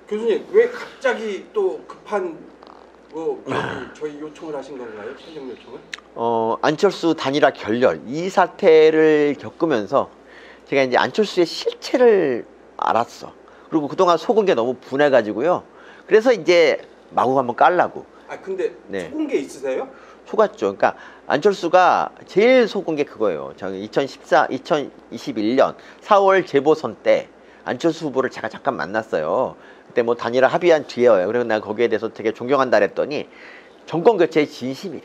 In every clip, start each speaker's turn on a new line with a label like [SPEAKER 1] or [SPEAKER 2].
[SPEAKER 1] 교수님 왜 갑자기 또 급한 저희 요청을 하신 건가요? 현역 요청을?
[SPEAKER 2] 안철수 단일화 결렬 이 사태를 겪으면서 제가 이제 안철수의 실체를 알았어. 그리고 그동안 속은 게 너무 분해가지고요. 그래서 이제 마구 한번 깔라고.
[SPEAKER 1] 아 근데
[SPEAKER 2] 네.
[SPEAKER 1] 속은 게 있으세요?
[SPEAKER 2] 속았죠. 그러니까 안철수가 제일 속은 게 그거예요. 저기 2021년 4월 재보선 때 안철수 후보를 제가 잠깐 만났어요. 그때 뭐 단일화 합의한 뒤에요. 그래서 내가 거기에 대해서 되게 존경한다 그랬더니 정권 교체의 진심이래.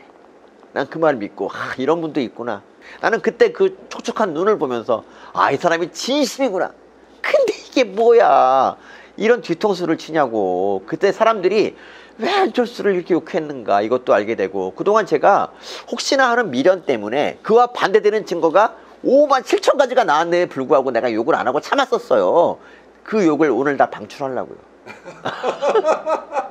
[SPEAKER 2] 난 그 말 믿고 이런 분도 있구나. 나는 그때 그 촉촉한 눈을 보면서 이 사람이 진심이구나. 근데 이게 뭐야. 이런 뒤통수를 치냐고. 그때 사람들이 왜 안철수를 이렇게 욕했는가 이것도 알게 되고, 그동안 제가 혹시나 하는 미련 때문에 그와 반대되는 증거가 5만 7천 가지가 나왔는데 불구하고 내가 욕을 안 하고 참았었어요. 그 욕을 오늘 다 방출하려고요.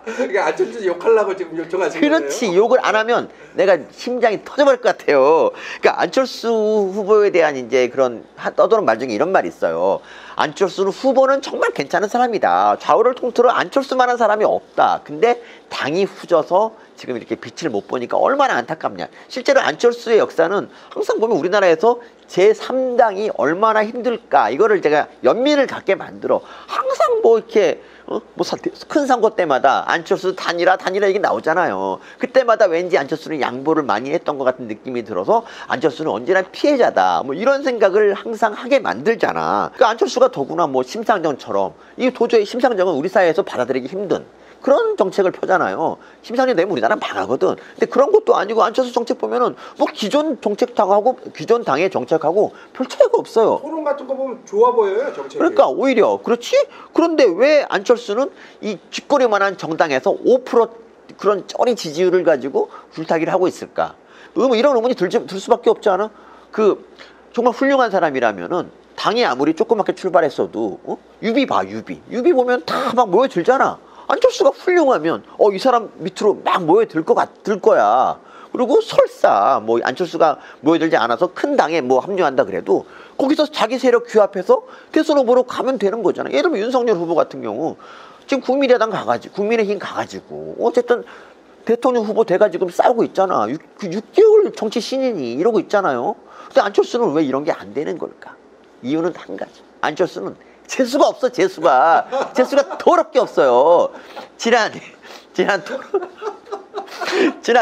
[SPEAKER 1] 그러니까 안철수 욕하려고 지금 요청하신 거예요?
[SPEAKER 2] 그렇지. 욕을 안 하면 내가 심장이 터져버릴 것 같아요. 그러니까 안철수 후보에 대한 이제 그런 떠도는 말 중에 이런 말이 있어요. 안철수 후보는 정말 괜찮은 사람이다. 좌우를 통틀어 안철수만한 사람이 없다. 근데 당이 후져서 지금 이렇게 빛을 못 보니까 얼마나 안타깝냐. 실제로 안철수의 역사는 항상 보면 우리나라에서 제3당이 얼마나 힘들까, 이거를 제가 연민을 갖게 만들어. 항상 뭐 이렇게 큰 선거 때마다 안철수 단일화 얘기 나오잖아요. 그때마다 왠지 안철수는 양보를 많이 했던 것 같은 느낌이 들어서 안철수는 언제나 피해자다, 뭐 이런 생각을 항상 하게 만들잖아. 그러니까 안철수가 더구나 뭐 심상정처럼, 이 도저히 심상정은 우리 사회에서 받아들이기 힘든 그런 정책을 펴잖아요. 심상정 되면 우리나라 망하거든. 근데 그런 것도 아니고 안철수 정책 보면은 뭐 기존 정책하고 기존 당의 정책하고 별 차이가 없어요.
[SPEAKER 1] 토론 같은 거 보면 좋아 보여요, 정책이.
[SPEAKER 2] 그러니까 오히려 그렇지. 그런데 왜 안철수는 이 쥐꼬리만한 정당에서 5% 그런 쩌리 지지율을 가지고 줄타기를 하고 있을까? 이런 의문이 들 수밖에 없지 않아? 정말 훌륭한 사람이라면은 당이 아무리 조그맣게 출발했어도 유비 봐, 유비 보면 다 막 모여들잖아. 안철수가 훌륭하면 이 사람 밑으로 막 모여들 거야. 그리고 설사 뭐 안철수가 모여들지 않아서 큰 당에 뭐 합류한다 그래도 거기서 자기 세력 규합해서 대선 후보로 가면 되는 거잖아. 예를 들면 윤석열 후보 같은 경우 지금 국민의힘 가가지고 어쨌든 대통령 후보 돼가지고 싸우고 있잖아. 6개월 정치 신인이 이러고 있잖아요. 근데 안철수는 왜 이런 게 안 되는 걸까? 이유는 한 가지. 안철수는 재수가 없어. 재수가 더럽게 없어요. 지난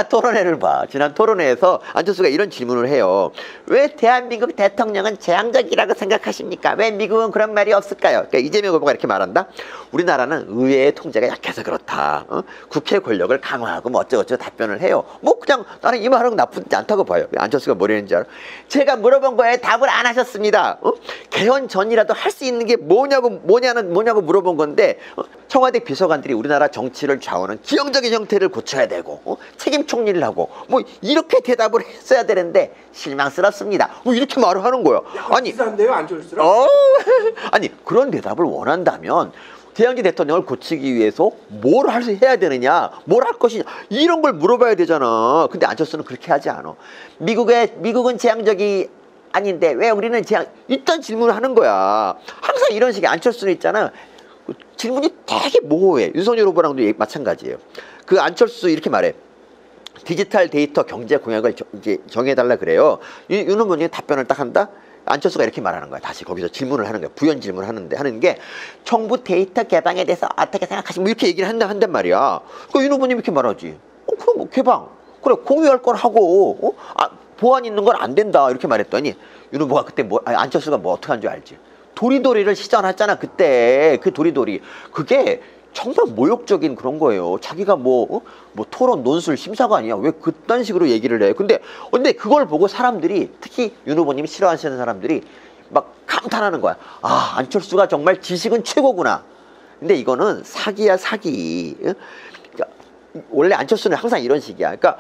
[SPEAKER 2] 토론회를 봐. 지난 토론회에서 안철수가 이런 질문을 해요. 왜 대한민국 대통령은 재앙적이라고 생각하십니까? 왜 미국은 그런 말이 없을까요? 그러니까 이재명 후보가 이렇게 말한다. 우리나라는 의회의 통제가 약해서 그렇다. 국회 권력을 강화하고 뭐 어쩌고저쩌고 답변을 해요. 뭐 그냥 나는 이 말은 나쁘지 않다고 봐요. 안철수가 뭐라는지 알아? 제가 물어본 거에 답을 안 하셨습니다. 개헌 전이라도 할 수 있는 게 뭐냐고 물어본 건데, 청와대 비서관들이 우리나라 정치를 좌우하는 기형적인 형태를 고쳐야 되고 책임 총리를 하고 뭐 이렇게 대답을 했어야 되는데 실망스럽습니다. 뭐 이렇게 말을 하는 거야. 아니,
[SPEAKER 1] 비슷한데요, 안철수랑?
[SPEAKER 2] 아니 그런 대답을 원한다면 대항지 대통령을 고치기 위해서 뭘 해야 되느냐, 뭘 할 것이냐, 이런 걸 물어봐야 되잖아. 근데 안철수는 그렇게 하지 않아. 미국은 재앙적이 아닌데 왜 우리는 이딴 질문을 하는 거야. 항상 이런 식의. 안철수는 있잖아, 질문이 되게 모호해. 윤석열 후보랑도 마찬가지예요. 그 안철수 이렇게 말해. 디지털 데이터 경제 공약을 이제 정해달라 그래요. 윤 후보님이 답변을 딱 한다. 안철수가 이렇게 말하는 거야. 다시 거기서 질문을 하는 거야. 부연 질문을 하는 게 정부 데이터 개방에 대해서 어떻게 생각하시면 뭐 이렇게 얘기를 한단 말이야. 그러니까 윤 후보님이 이렇게 말하지. 그럼 뭐 개방. 그래, 공유할 건 하고, 보안 있는 건 안 된다. 이렇게 말했더니 윤 후보가 그때 안철수가 뭐 어떻게 한 줄 알지? 도리도리를 시전했잖아. 그때 그 도리도리. 그게 정말 모욕적인 그런 거예요. 자기가 뭐 토론 논술 심사관이야. 왜 그딴 식으로 얘기를 해? 근데 그걸 보고 사람들이, 특히 윤 후보님이 싫어하시는 사람들이 막 감탄하는 거야. 안철수가 정말 지식은 최고구나. 근데 이거는 사기야, 사기. 그러니까 원래 안철수는 항상 이런 식이야. 그러니까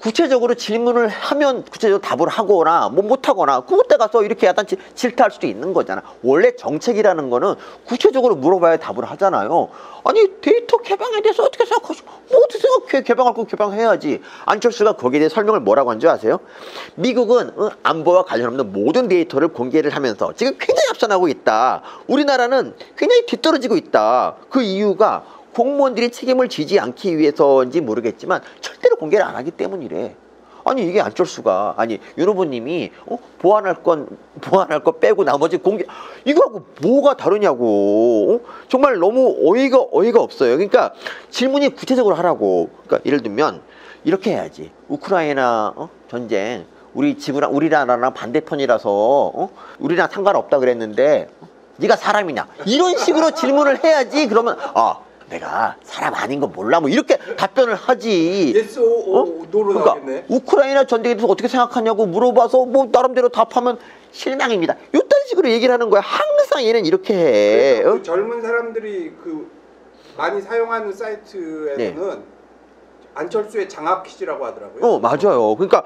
[SPEAKER 2] 구체적으로 질문을 하면 구체적으로 답을 하거나 뭐 못하거나 그때 가서 이렇게 약간 질타할 수도 있는 거잖아. 원래 정책이라는 거는 구체적으로 물어봐야 답을 하잖아요. 아니 데이터 개방에 대해서 어떻게 생각하시고 뭐 어떻게 생각해? 개방할 거 개방해야지. 안철수가 거기에 대해 설명을 뭐라고 한 줄 아세요? 미국은 안보와 관련 없는 모든 데이터를 공개를 하면서 지금 굉장히 앞서나가고 있다. 우리나라는 굉장히 뒤떨어지고 있다. 그 이유가 공무원들이 책임을 지지 않기 위해서인지 모르겠지만 절대로 공개를 안 하기 때문이래. 아니 이게 안철수가 아니 윤 후보님이 보완할 거 빼고 나머지 공개 이거하고 뭐가 다르냐고. 정말 너무 어이가 없어요. 그러니까 질문이 구체적으로 하라고. 그러니까 예를 들면 이렇게 해야지. 우크라이나 전쟁 우리나라랑 반대편이라서 우리랑 상관없다 그랬는데 네가 사람이냐 이런 식으로 질문을 해야지. 그러면 내가 사람 아닌 거 몰라 뭐 이렇게 답변을 하지.
[SPEAKER 1] 예스 노로
[SPEAKER 2] 그러니까
[SPEAKER 1] 나겠네.
[SPEAKER 2] 우크라이나 전쟁에 대해서 어떻게 생각하냐고 물어봐서 뭐 나름대로 답하면 실망입니다. 이딴 식으로 얘기를 하는 거야. 항상 얘는 이렇게 해.
[SPEAKER 1] 그 젊은 사람들이 그 많이 사용하는 사이트에서는
[SPEAKER 2] 네.
[SPEAKER 1] 안철수의 장학 퀴즈라고 하더라고요.
[SPEAKER 2] 맞아요. 그러니까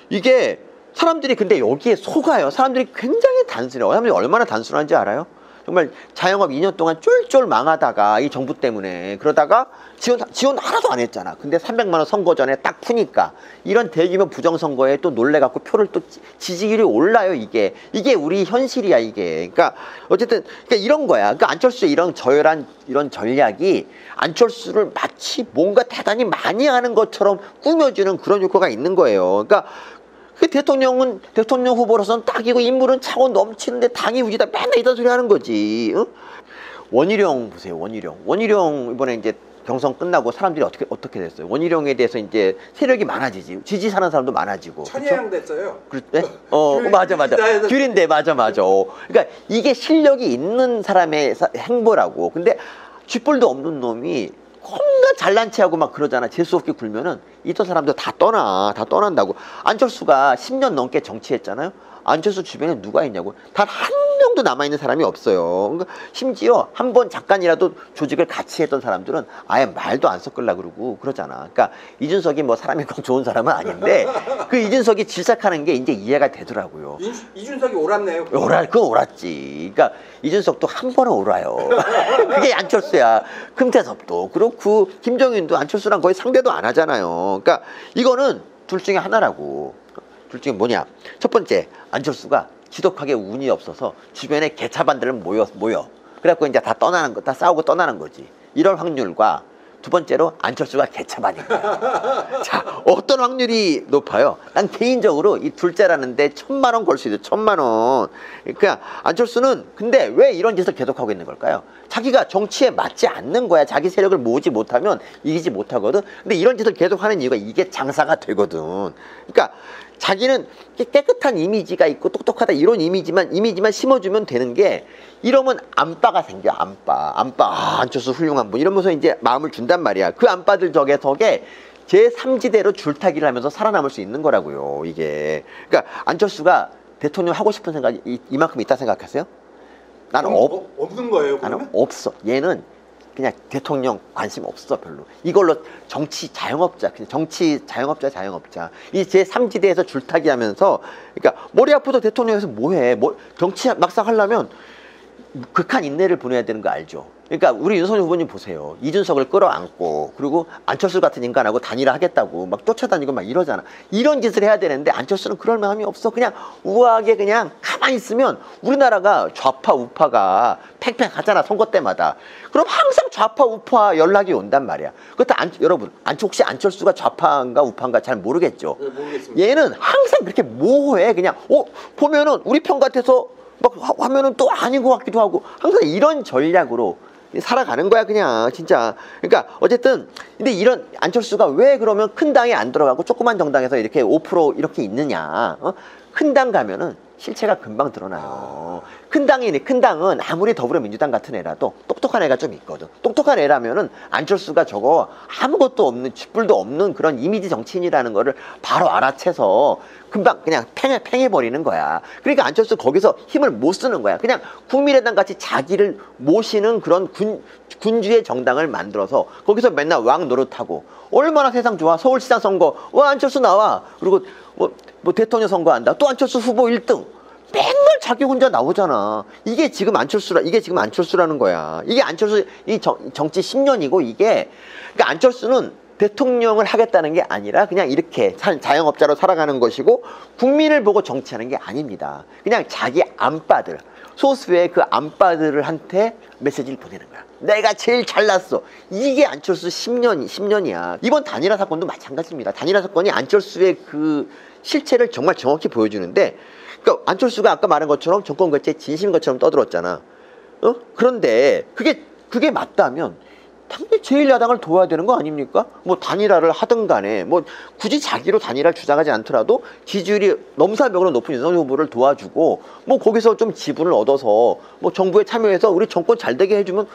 [SPEAKER 2] 이게 사람들이 근데 여기에 속아요. 사람들이 굉장히 단순해요. 사람들이 얼마나 단순한지 알아요? 정말 자영업 2년 동안 쫄쫄 망하다가 이 정부 때문에 그러다가 지원 하나도 안 했잖아. 근데 300만 원 선거 전에 딱 푸니까 이런 대규모 부정선거에 또 놀래갖고 표를 또 지지율이 올라요. 이게 우리 현실이야 이게. 그러니까 어쨌든 이런 거야. 그러니까 안철수의 이런 저열한 이런 전략이 안철수를 마치 뭔가 대단히 많이 하는 것처럼 꾸며주는 그런 효과가 있는 거예요. 그러니까 그 대통령 후보로서는 딱이고 인물은 차고 넘치는데 당이 우지다 맨날 이딴 소리 하는 거지. 원희룡 보세요. 원희룡 이번에 이제 경선 끝나고 사람들이 어떻게 됐어요? 원희룡에 대해서 이제 세력이 많아지지. 지지하는 사람도 많아지고.
[SPEAKER 1] 천혜양 됐어요.
[SPEAKER 2] 그때? 맞아. 귤인데 맞아. 그러니까 이게 실력이 있는 사람의 행보라고. 근데 쥐뿔도 없는 놈이 겁나 잘난 체하고 막 그러잖아. 재수없게 굴면은 있던 사람들 다 떠난다고. 안철수가 10년 넘게 정치했잖아요. 안철수 주변에 누가 있냐고. 단 한 명도 남아있는 사람이 없어요. 그러니까 심지어 한 번 잠깐이라도 조직을 같이 했던 사람들은 아예 말도 안 섞으려고 그러고 그러잖아. 그러니까 이준석이 뭐 사람이 꼭 좋은 사람은 아닌데 그 이준석이 질색하는 게 이제 이해가 되더라고요.
[SPEAKER 1] 이준석이 옳았네요.
[SPEAKER 2] 그건 옳았지. 그러니까 이준석도 한 번은 옳아요. 그게 안철수야. 금태섭도 그렇고 김정인도 안철수랑 거의 상대도 안 하잖아요. 그러니까 이거는 둘 중에 하나라고. 둘 중에 뭐냐? 첫 번째, 안철수가 지독하게 운이 없어서 주변에 개차반들 모여. 그래갖고 이제 다 싸우고 떠나는 거지. 이런 확률과 두 번째로 안철수가 개차반인 거야. 자, 어떤 확률이 높아요? 난 개인적으로 이 둘째라는데 1,000만 원 걸 수 있어요. 1,000만 원. 그러니까 안철수는 근데 왜 이런 짓을 계속하고 있는 걸까요? 자기가 정치에 맞지 않는 거야. 자기 세력을 모으지 못하면 이기지 못하거든. 근데 이런 짓을 계속하는 이유가 이게 장사가 되거든. 그러니까 자기는 깨끗한 이미지가 있고 똑똑하다 이런 이미지만 심어주면 되는 게 이러면 안빠가 생겨. 안빠. 안철수 훌륭한 분 이러면서 이제 마음을 준단 말이야. 그 안빠들 적에 제3지대로 줄타기를 하면서 살아남을 수 있는 거라고요. 이게. 그러니까 안철수가 대통령 하고 싶은 생각이 이만큼 있다 생각하세요? 나는
[SPEAKER 1] 없는 거예요. 그러면?
[SPEAKER 2] 나는 없어. 얘는 그냥 대통령 관심 없어 별로. 이걸로 정치 자영업자. 이 제3지대에서 줄타기 하면서 그러니까 머리 아프도 대통령에서 뭐해. 정치 막상 하려면 극한 인내를 보내야 되는 거 알죠? 그러니까 우리 윤석열 후보님 보세요. 이준석을 끌어안고 그리고 안철수 같은 인간하고 단일화하겠다고 막 쫓아다니고 막 이러잖아. 이런 짓을 해야 되는데 안철수는 그럴 마음이 없어. 그냥 우아하게 그냥 가만히 있으면 우리나라가 좌파 우파가 팽팽하잖아. 선거 때마다. 그럼 항상 좌파 우파 연락이 온단 말이야. 여러분 혹시 안철수가 좌파인가 우파인가 잘 모르겠죠?
[SPEAKER 1] 네, 모르겠습니다.
[SPEAKER 2] 얘는 항상 그렇게 모호해. 그냥 보면은 우리 편 같아서 막 하면은 또 아닌 것 같기도 하고 항상 이런 전략으로 살아가는 거야 그냥 진짜. 그러니까 어쨌든 근데 이런 안철수가 왜 그러면 큰 당에 안 들어가고 조그만 정당에서 이렇게 5% 이렇게 있느냐. 큰 당 가면은 실체가 금방 드러나요. 큰 당은 아무리 더불어민주당 같은 애라도 똑똑한 애가 좀 있거든. 똑똑한 애라면은 안철수가 저거 아무것도 없는 쥐뿔도 없는 그런 이미지 정치인이라는 거를 바로 알아채서 금방 그냥 팽해버리는 거야. 그러니까 안철수 거기서 힘을 못 쓰는 거야. 그냥 국민의당 같이 자기를 모시는 그런 군주의 정당을 만들어서 거기서 맨날 왕 노릇하고 얼마나 세상 좋아. 서울시장 선거 와 안철수 나와. 그리고 뭐 대통령 선거한다. 또 안철수 후보 1등. 맨날 자기 혼자 나오잖아. 이게 지금 안철수라는 거야. 이게 안철수 이 정치 10년이고 이게 그러니까 안철수는 대통령을 하겠다는 게 아니라 그냥 이렇게 자영업자로 살아가는 것이고 국민을 보고 정치하는 게 아닙니다. 그냥 자기 안빠들 소수의 그 안빠들한테 메시지를 보내는 거야. 내가 제일 잘났어. 이게 안철수 10년이야. 이번 단일화 사건도 마찬가지입니다. 단일화 사건이 안철수의 그 실체를 정말 정확히 보여주는데 그러니까 안철수가 아까 말한 것처럼 정권 교체 진심인 것처럼 떠들었잖아. 그런데 그게 맞다면 당연히 제1야당을 도와야 되는 거 아닙니까? 뭐 단일화를 하든 간에 뭐 굳이 자기로 단일화를 주장하지 않더라도 지지율이 넘사벽으로 높은 윤석열 후보를 도와주고 뭐 거기서 좀 지분을 얻어서 뭐 정부에 참여해서 우리 정권 잘 되게 해주면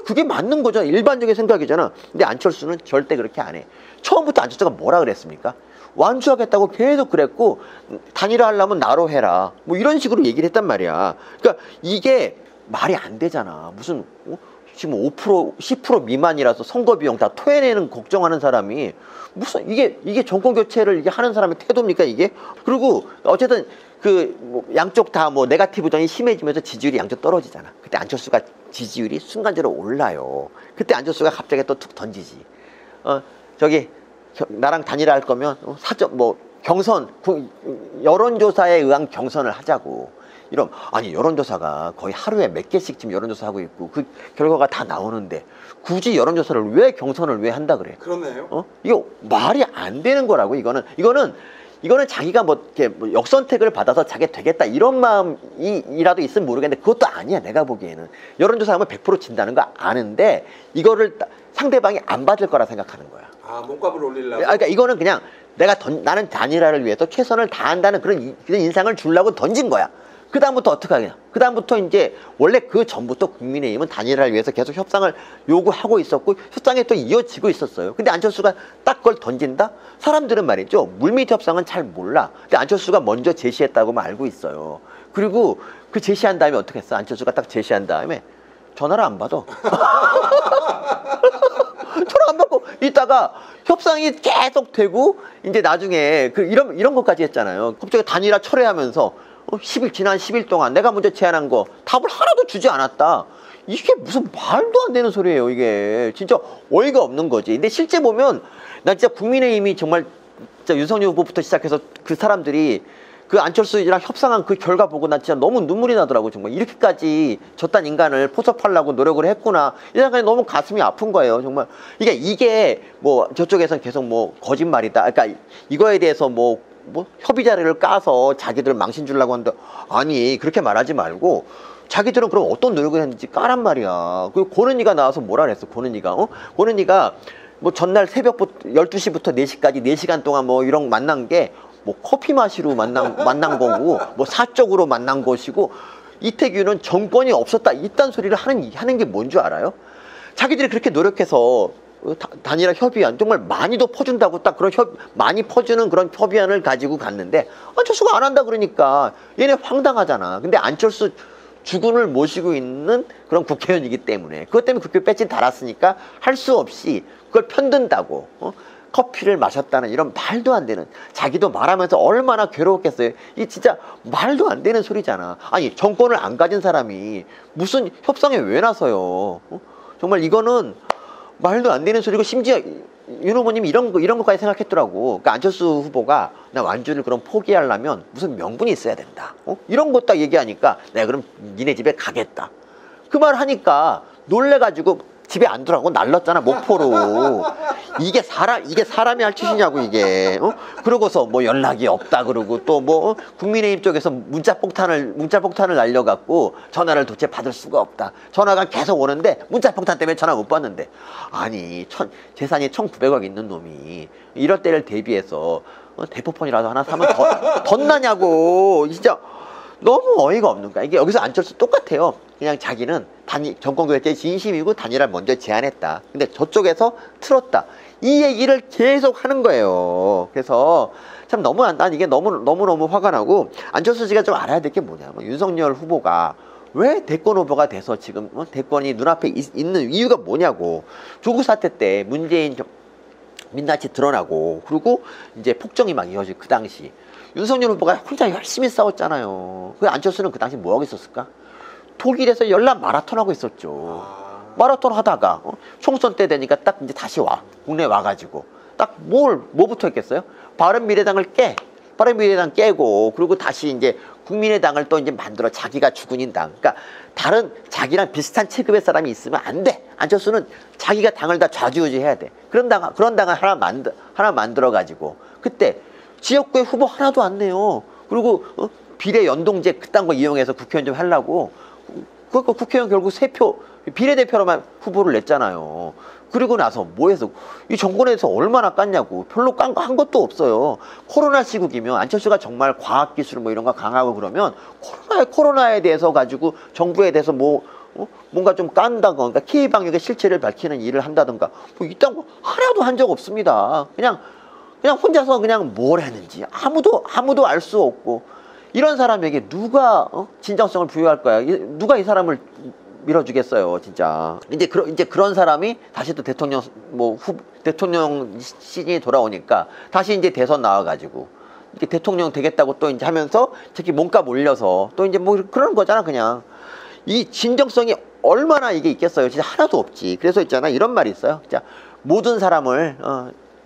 [SPEAKER 2] 그게 맞는 거잖아. 일반적인 생각이잖아. 근데 안철수는 절대 그렇게 안 해. 처음부터 안철수가 뭐라 그랬습니까? 완주하겠다고 계속 그랬고 단일화 하려면 나로 해라. 뭐 이런 식으로 얘기를 했단 말이야. 그러니까 이게 말이 안 되잖아. 무슨 지금 5% 10% 미만이라서 선거 비용 다 토해내는 걱정하는 사람이 무슨 이게 정권 교체를 이게 하는 사람의 태도입니까 이게? 그리고 어쨌든 뭐 양쪽 다 뭐 네거티브전이 심해지면서 지지율이 양쪽 떨어지잖아. 그때 안철수가 지지율이 순간적으로 올라요. 그때 안철수가 갑자기 또 툭 던지지. 저기 나랑 단일화 할 거면 경선 여론조사에 의한 경선을 하자고. 이런 아니 여론조사가 거의 하루에 몇 개씩 지금 여론조사 하고 있고 그 결과가 다 나오는데 굳이 여론조사를 왜 경선을 왜 한다 그래?
[SPEAKER 1] 그렇네요.
[SPEAKER 2] 이거 말이 안 되는 거라고. 이거는 자기가 이렇게 역선택을 받아서 자기 되겠다 이런 마음이라도 있으면 모르겠는데 그것도 아니야. 내가 보기에는 여론조사하면 100% 진다는 거 아는데 이거를 상대방이 안 받을 거라 생각하는 거야.
[SPEAKER 1] 몸값을 올리려고.
[SPEAKER 2] 그러니까 이거는 그냥 나는 단일화를 위해서 최선을 다한다는 그런 인상을 주려고 던진 거야. 그 다음부터 어떻게 하냐? 그 다음부터 이제 원래 그 전부터 국민의힘은 단일화를 위해서 계속 협상을 요구하고 있었고 협상이 또 이어지고 있었어요. 근데 안철수가 딱 그걸 던진다? 사람들은 말이죠. 물밑 협상은 잘 몰라. 근데 안철수가 먼저 제시했다고만 알고 있어요. 그리고 그 제시한 다음에 어떻게 했어? 안철수가 딱 제시한 다음에 전화를 안 받아. 전화 안 받고 있다가 협상이 계속 되고 이제 나중에 이런 것까지 했잖아요. 갑자기 단일화 철회하면서 지난 10일 동안 내가 먼저 제안한 거 답을 하나도 주지 않았다. 이게 무슨 말도 안 되는 소리예요. 이게 진짜 어이가 없는 거지. 근데 실제 보면 나 진짜 국민의힘이 정말 진짜 윤석열 후보부터 시작해서 그 사람들이 그 안철수랑 협상한 그 결과 보고 나 진짜 너무 눈물이 나더라고. 정말 이렇게까지 저딴 인간을 포섭하려고 노력을 했구나. 이 생각이 너무 가슴이 아픈 거예요. 정말 이게 뭐 저쪽에서는 계속 뭐 거짓말이다. 그러니까 이거에 대해서 뭐 협의자를 까서 자기들 망신 주려고 하는데 아니 그렇게 말하지 말고 자기들은 그럼 어떤 노력을 했는지 까란 말이야. 그 고은이가 나와서 뭐라 그랬어. 고은이가 뭐 전날 새벽부터 12시부터 4시까지 4시간 동안 뭐 이런 만난 게 뭐 커피 마시러 만난 거고 뭐 사적으로 만난 것이고 이태규는 정권이 없었다 이딴 소리를 하는 게 뭔 줄 알아요? 자기들이 그렇게 노력해서 단일화 협의안 정말 많이도 퍼준다고 딱 그런 많이 퍼주는 그런 협의안을 가지고 갔는데 안철수가 안 한다 그러니까 얘네 황당하잖아. 근데 안철수 주군을 모시고 있는 그런 국회의원이기 때문에 그것 때문에 국회 배지 달았으니까 할 수 없이 그걸 편든다고 커피를 마셨다는 이런 말도 안 되는 자기도 말하면서 얼마나 괴로웠겠어요. 이 진짜 말도 안 되는 소리잖아. 아니 정권을 안 가진 사람이 무슨 협상에 왜 나서요? 정말 이거는 말도 안 되는 소리고 심지어 윤 후보님이 이런 것까지 생각했더라고. 그러니까 안철수 후보가 나 완주를 그럼 포기하려면 무슨 명분이 있어야 된다. 이런 거 딱 얘기하니까 내가 그럼 니네 집에 가겠다. 그 말 하니까 놀래가지고 집에 안 들어가고 날랐잖아 목포로. 이게 사람이 할 짓이냐고 이게. 그러고서 뭐 연락이 없다 그러고 또 뭐 국민의힘 쪽에서 문자 폭탄을 날려갖고 전화를 도대체 받을 수가 없다. 전화가 계속 오는데 문자 폭탄 때문에 전화 못 받는데 아니 재산이 1,900억 있는 놈이 이럴 때를 대비해서 대포폰이라도 하나 사면 덧나냐고. 진짜 너무 어이가 없는 거야. 이게 여기서 안철수 똑같아요. 그냥 자기는 정권교체 진심이고 단일화를 먼저 제안했다. 근데 저쪽에서 틀었다. 이 얘기를 계속 하는 거예요. 그래서 참 난 이게 너무너무 화가 나고, 안철수 씨가 좀 알아야 될 게 뭐냐면, 윤석열 후보가 왜 대권 후보가 돼서 지금 대권이 눈앞에 있는 이유가 뭐냐고. 조국 사태 때 문재인 민낯이 드러나고, 그리고 이제 폭정이 막 이어지고, 그 당시 윤석열 후보가 혼자 열심히 싸웠잖아요. 그 안철수는 그 당시 뭐 하고 있었을까? 독일에서 연락 마라톤 하고 있었죠. 마라톤 하다가 총선 때 되니까 딱 이제 다시 국내 와가지고 딱 뭐부터 했겠어요? 바른미래당 깨고, 그리고 다시 이제 국민의당을 또 이제 만들어 자기가 주군인 당. 그러니까 다른 자기랑 비슷한 체급의 사람이 있으면 안 돼. 안철수는 자기가 당을 다 좌지우지해야 돼. 그런 당을 하나 만들어 가지고, 그때 지역구에 후보 하나도 안 내요. 그리고 비례 연동제 그딴 거 이용해서 국회의원 좀 하려고, 그거 국회의원 결국 3표 비례대표로만 후보를 냈잖아요. 그리고 나서 뭐해서 이 정권에서 얼마나 깠냐고. 별로 한 것도 없어요. 코로나 시국이면 안철수가 정말 과학기술 뭐 이런 거 강하고 그러면 코로나에 대해서 가지고 정부에 대해서 뭔가 좀 깐다던가, 그러니까 K방역의 실체를 밝히는 일을 한다던가, 뭐 이딴 거 하나도 한 적 없습니다. 그냥 혼자서 그냥 뭘 했는지 아무도 알 수 없고, 이런 사람에게 누가 진정성을 부여할 거야? 누가 이 사람을 밀어주겠어요, 진짜. 이제 그런 사람이 다시 또 대통령 시즌이 돌아오니까 다시 이제 대선 나와가지고 이렇게 대통령 되겠다고 또 이제 하면서 특히 몸값 올려서 또 이제 뭐 그런 거잖아. 그냥 이 진정성이 얼마나 이게 있겠어요? 진짜 하나도 없지. 그래서 있잖아, 이런 말이 있어요. 진짜 모든 사람을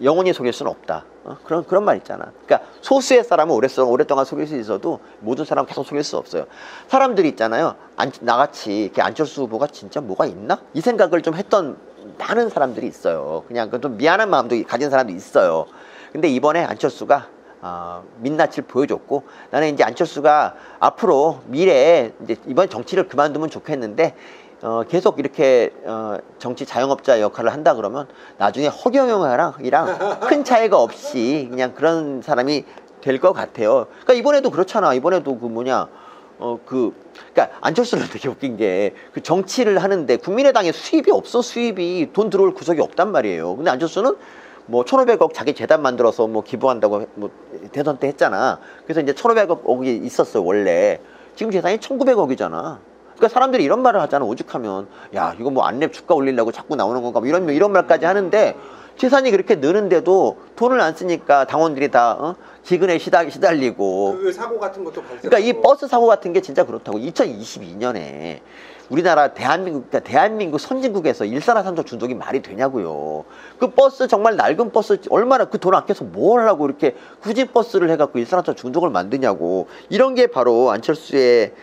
[SPEAKER 2] 영원히 속일 수는 없다. 그런 말 있잖아. 그러니까 소수의 사람은 오랫동안 속일 수 있어도 모든 사람 계속 속일 수 없어요. 사람들이 있잖아요. 나같이 이렇게 안철수 후보가 진짜 뭐가 있나? 이 생각을 좀 했던 많은 사람들이 있어요. 그냥 좀 미안한 마음도 가진 사람도 있어요. 근데 이번에 안철수가 민낯을 보여줬고, 나는 이제 안철수가 앞으로 미래에 이제 이번 정치를 그만두면 좋겠는데, 계속 이렇게 정치 자영업자 역할을 한다 그러면 나중에 허경영이랑 큰 차이가 없이 그냥 그런 사람이 될 것 같아요. 그러니까 이번에도 그렇잖아. 이번에도 그러니까 안철수는 되게 웃긴 게, 그 정치를 하는데 국민의당에 수입이 없어. 돈 들어올 구석이 없단 말이에요. 근데 안철수는 뭐 1,500억 자기 재단 만들어서 뭐 기부한다고 뭐 대선 때 했잖아. 그래서 이제 1,500억이 있었어요, 원래. 지금 재산이 1,900억이잖아. 그러니까 사람들이 이런 말을 하잖아, 오죽하면. 야, 이거 뭐 안랩 주가 올리려고 자꾸 나오는 건가, 뭐 이런 말까지 하는데, 재산이 그렇게 느는데도 돈을 안 쓰니까 당원들이 다 기근에 시달리고.
[SPEAKER 1] 그 사고 같은 것도 발생.
[SPEAKER 2] 그러니까 이 버스 사고 같은 게 진짜 그렇다고. 2022년에 우리나라 대한민국 선진국에서 일산화탄소 중독이 말이 되냐고요. 그 버스, 정말 낡은 버스 얼마나 그 돈 아껴서 뭘 하려고 이렇게 후진 버스를 해갖고 일산화탄소 중독을 만드냐고. 이런 게 바로 안철수의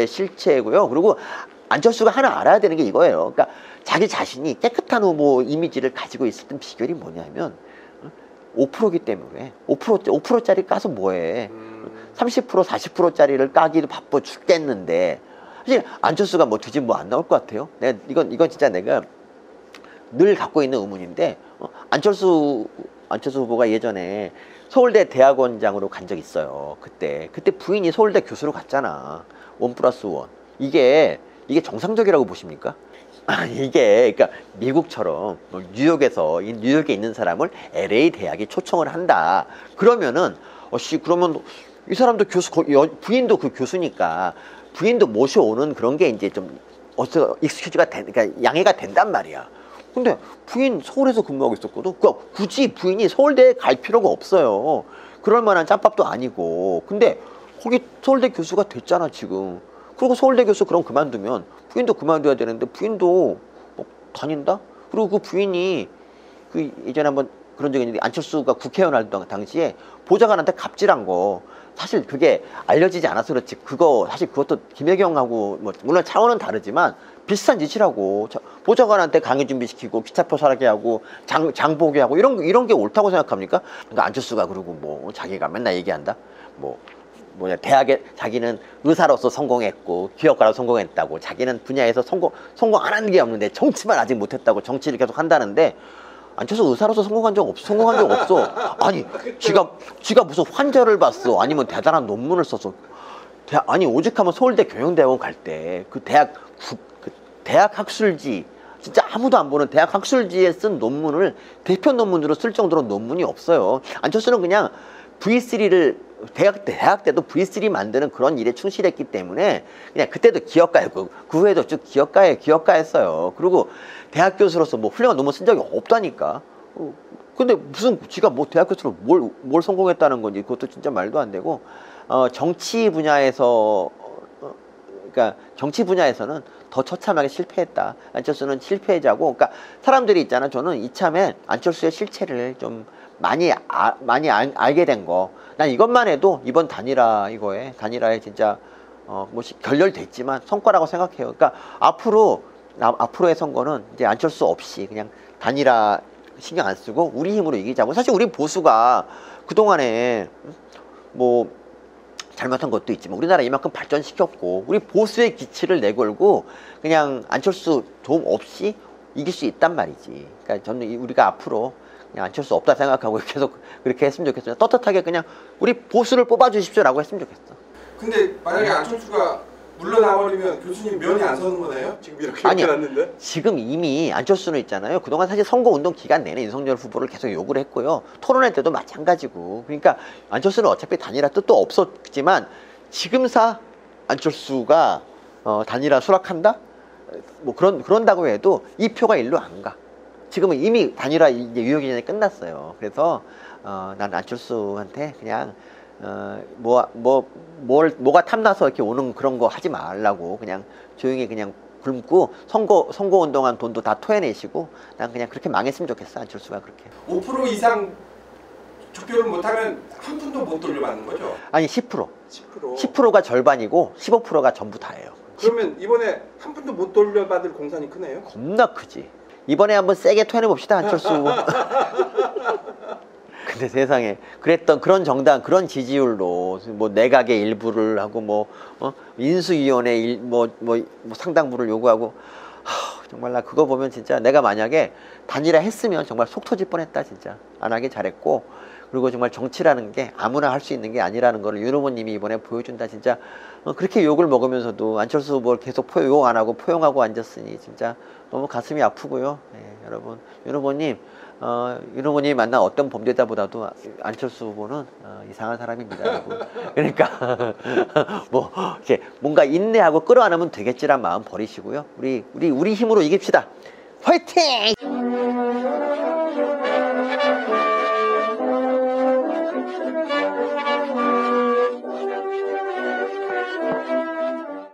[SPEAKER 2] 실체고요. 그리고 안철수가 하나 알아야 되는 게 이거예요. 그러니까 자기 자신이 깨끗한 후보 이미지를 가지고 있었던 비결이 뭐냐면 5%기 때문에 5%짜리 까서 뭐해. 30% 40%짜리를 까기도 바빠 죽겠는데, 사실 안철수가 뭐 뒤집 뭐 안 나올 것 같아요. 이건 진짜 내가 늘 갖고 있는 의문인데, 안철수 후보가 예전에 서울대 대학원장으로 간 적 있어요. 그때 부인이 서울대 교수로 갔잖아. 1+1. 이게 정상적이라고 보십니까? 이게 그러니까 미국처럼 뉴욕에 있는 사람을 LA 대학에 초청을 한다. 그러면은 그러면 이 사람도 부인도 그 교수니까 부인도 모셔오는 그런 게 이제 좀 익스큐즈가 그러니까 양해가 된단 말이야. 근데 부인 서울에서 근무하고 있었거든. 그러니까 굳이 부인이 서울대에 갈 필요가 없어요. 그럴 만한 짬밥도 아니고. 근데 거기 서울대 교수가 됐잖아, 지금. 그리고 서울대 교수 그럼 그만두면 부인도 그만둬야 되는데, 부인도 다닌다? 그리고 그 부인이 예전에 한번 그런 적이 있는데, 안철수가 국회의원 할 당시에 보좌관한테 갑질한 거, 사실 그게 알려지지 않아서 그렇지, 사실 그것도 김혜경하고 물론 차원은 다르지만 비슷한 짓이라고. 보좌관한테 강의 준비시키고 기차표 사게 하고 장보게 하고 이런 게 옳다고 생각합니까? 그러니까 안철수가 그러고 자기가 맨날 얘기한다. 대학에 자기는 의사로서 성공했고 기업가로 성공했다고, 자기는 분야에서 성공 안 하는 게 없는데 정치만 아직 못했다고 정치를 계속 한다는데, 안철수 의사로서 성공한 적 없어. 아니, 지가 무슨 환자를 봤어, 아니면 대단한 논문을 써서. 아니 오죽하면 서울대 경영대학원 갈 때 그 대학 학술지 진짜 아무도 안 보는 대학 학술지에 쓴 논문을 대표 논문으로 쓸 정도로 논문이 없어요. 안철수는 그냥 V3를 대학 때도 V3 만드는 그런 일에 충실했기 때문에 그냥 그때도 기업가였고 그 후에도 쭉 기업가였어요. 그리고 대학 교수로서 뭐 훌륭한 논문 쓴 적이 없다니까. 근데 무슨 지가 뭐 대학 교수로 뭘 성공했다는 건지 그것도 진짜 말도 안 되고 정치 분야에서 그러니까 정치 분야에서는 더 처참하게 실패했다. 안철수는 실패자고, 그러니까 사람들이 있잖아. 저는 이참에 안철수의 실체를 좀 많이 알게 된 거. 난 이것만 해도 이번 단일화에 진짜 뭐 결렬됐지만 성과라고 생각해요. 그러니까 앞으로의 선거는 이제 안철수 없이 그냥 단일화 신경 안 쓰고 우리 힘으로 이기자고. 사실 우리 보수가 그동안에 뭐 잘못한 것도 있지만 우리나라 이만큼 발전시켰고 우리 보수의 기치를 내걸고 그냥 안철수 도움 없이 이길 수 있단 말이지. 그러니까 저는 우리가 앞으로 그냥 안철수 없다 생각하고 계속 그렇게 했으면 좋겠어요. 떳떳하게 그냥 우리 보수를 뽑아주십시오라고 했으면 좋겠어.
[SPEAKER 1] 근데 만약에 안철수가 물러나버리면 교수님 면이 안 서는 거네요? 지금 이렇게
[SPEAKER 2] 아니,
[SPEAKER 1] 해놨는데?
[SPEAKER 2] 지금 이미 안철수는 있잖아요. 그동안 사실 선거운동 기간 내내 윤석열 후보를 계속 욕을 했고요. 토론회 때도 마찬가지고. 그러니까 안철수는 어차피 단일화 뜻도 없었지만 지금사 안철수가 단일화 수락한다? 뭐 그런다고 해도 이 표가 일로 안 가. 지금은 이미 단일화 이제 유효기간이 끝났어요. 그래서 난 안철수한테 그냥 뭐가 탐나서 이렇게 오는 그런 거 하지 말라고 그냥 조용히 그냥 굶고 선거 운동한 돈도 다 토해내시고 난 그냥 그렇게 망했으면 좋겠어. 안철수가 그렇게
[SPEAKER 1] 5% 이상 득표를 못하면 한 푼도 못 돌려받는 거죠?
[SPEAKER 2] 아니 10%가 절반이고 15%가 전부 다예요.
[SPEAKER 1] 그러면 이번에 한 푼도 못 돌려받을 공산이 크네요?
[SPEAKER 2] 겁나 크지. 이번에 한번 세게 토해내봅시다 안철수. 근데 세상에 그런 정당 그런 지지율로 뭐 내각의 일부를 하고 뭐 인수위원회 뭐 상당부를 요구하고 정말 나 그거 보면 진짜 내가 만약에 단일화 했으면 정말 속 터질 뻔했다. 진짜 안 하길 잘했고, 그리고 정말 정치라는 게 아무나 할 수 있는 게 아니라는 거를 윤 후보님이 이번에 보여준다. 진짜 그렇게 욕을 먹으면서도 안철수 후보를 계속 욕 안 하고 포용하고 앉았으니 진짜 너무 가슴이 아프고요. 네, 여러분 윤 후보님 윤 후보님이 만난 어떤 범죄자보다도 안철수 후보는 이상한 사람입니다, 여러분. 그러니까 뭐 이렇게 뭔가 인내하고 끌어안으면 되겠지란 마음 버리시고요. 우리 힘으로 이깁시다. 화이팅!